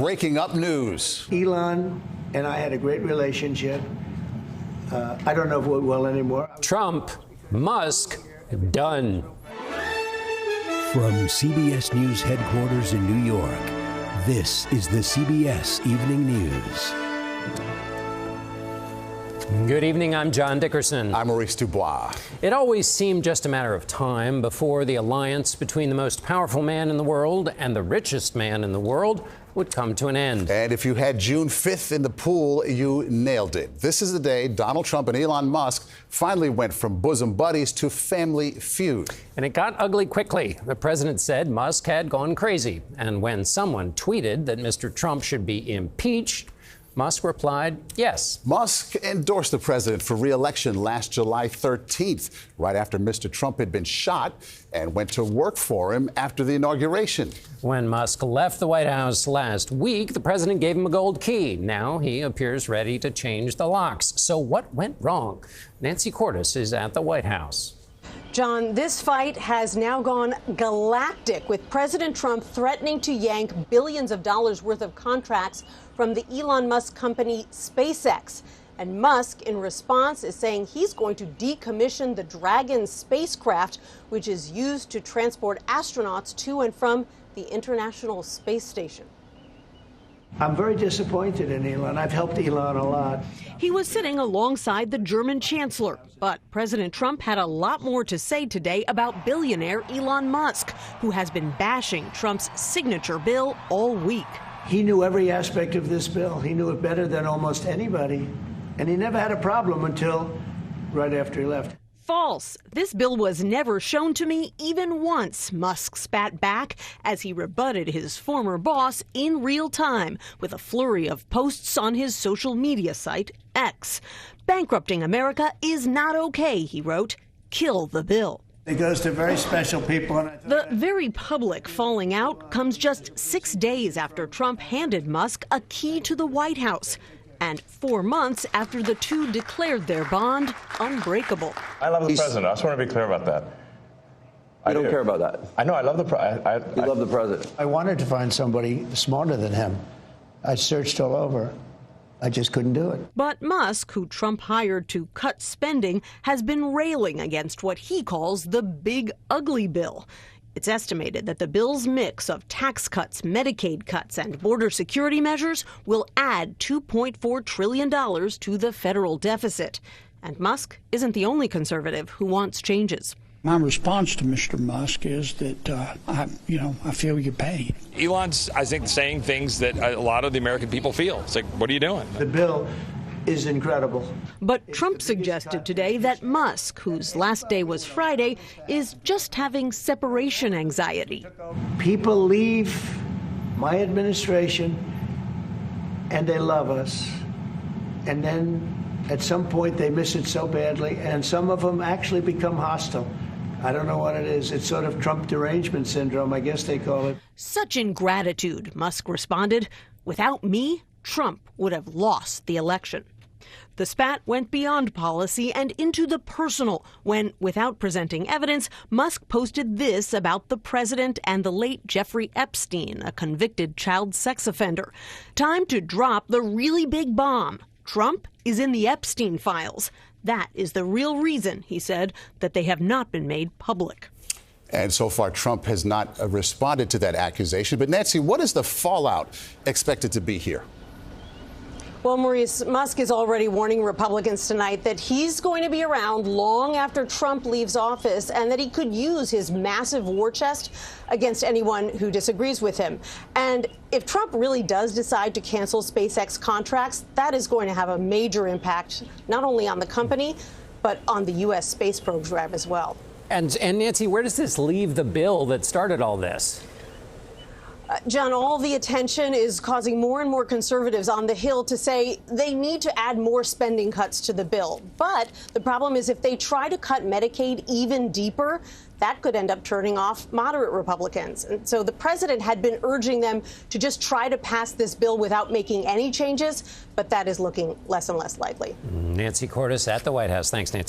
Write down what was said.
breaking up news. Elon and I had a great relationship. I don't know if we will anymore. Trump, Musk, done. From CBS News headquarters in New York, this is the CBS Evening News. Good evening, I'm John Dickerson. I'm Maurice Dubois. It always seemed just a matter of time before the alliance between the most powerful man in the world and the richest man in the world would come to an end. And if you had June 5th in the pool, you nailed it. This is the day Donald Trump and Elon Musk finally went from bosom buddies to family feud. And it got ugly quickly. The president said Musk had gone crazy. And when someone tweeted that Mr. Trump should be impeached, Musk replied, yes. Musk endorsed the president for re-election last July 13th, right after Mr. Trump had been shot, and went to work for him after the inauguration. When Musk left the White House last week, the president gave him a gold key. Now he appears ready to change the locks. So what went wrong? Nancy Cordes is at the White House. John, this fight has now gone galactic, with President Trump threatening to yank billions of dollars worth of contracts from the Elon Musk company SpaceX. And Musk, in response, is saying he's going to decommission the Dragon spacecraft, which is used to transport astronauts to and from the International Space Station. I'm very disappointed in Elon. I've helped Elon a lot. He was sitting alongside the German chancellor, but President Trump had a lot more to say today about billionaire Elon Musk, who has been bashing Trump's signature bill all week. He knew every aspect of this bill. He knew it better than almost anybody. And he never had a problem until right after he left. False. This bill was never shown to me even once, Musk spat back as he rebutted his former boss in real time with a flurry of posts on his social media site, X. Bankrupting America is not okay, he wrote. Kill the bill. It goes to very special people. The very public falling out comes just 6 days after Trump handed Musk a key to the White House, and 4 months after the two declared their bond unbreakable. I love the president. I just want to be clear about that. I don't care about that. I know. I love the president. You love the president. I wanted to find somebody smarter than him. I searched all over. I just couldn't do it. But Musk, who Trump hired to cut spending, has been railing against what he calls the big ugly bill. It's estimated that the bill's mix of tax cuts, Medicaid cuts, and border security measures will add $2.4 trillion to the federal deficit. And Musk isn't the only conservative who wants changes. My response to Mr. Musk is that, I feel your pain. Elon's, I think, saying things that a lot of the American people feel. It's like, what are you doing? The bill is incredible. But Trump suggested today that Musk, whose last day was Friday, is just having separation anxiety. People leave my administration and they love us. And then at some point they miss it so badly, and some of them actually become hostile. I don't know what it is. It's sort of Trump derangement syndrome, I guess they call it. Such ingratitude, Musk responded. Without me, Trump would have lost the election. The spat went beyond policy and into the personal when, without presenting evidence, Musk posted this about the president and the late Jeffrey Epstein, a convicted child sex offender. Time to drop the really big bomb. Trump is in the Epstein files. That is the real reason, he said, that they have not been made public. And so far, Trump has not responded to that accusation. But Nancy, what is the fallout expected to be here? Well, Maurice, Musk is already warning Republicans tonight that he's going to be around long after Trump leaves office and that he could use his massive war chest against anyone who disagrees with him. And if Trump really does decide to cancel SpaceX contracts, that is going to have a major impact not only on the company, but on the U.S. space program as well. And Nancy, where does this leave the bill that started all this? John, all the attention is causing more and more conservatives on the Hill to say they need to add more spending cuts to the bill. But the problem is if they try to cut Medicaid even deeper, that could end up turning off moderate Republicans. And so the president had been urging them to just try to pass this bill without making any changes, but that is looking less and less likely. Nancy Cordes at the White House. Thanks, Nancy.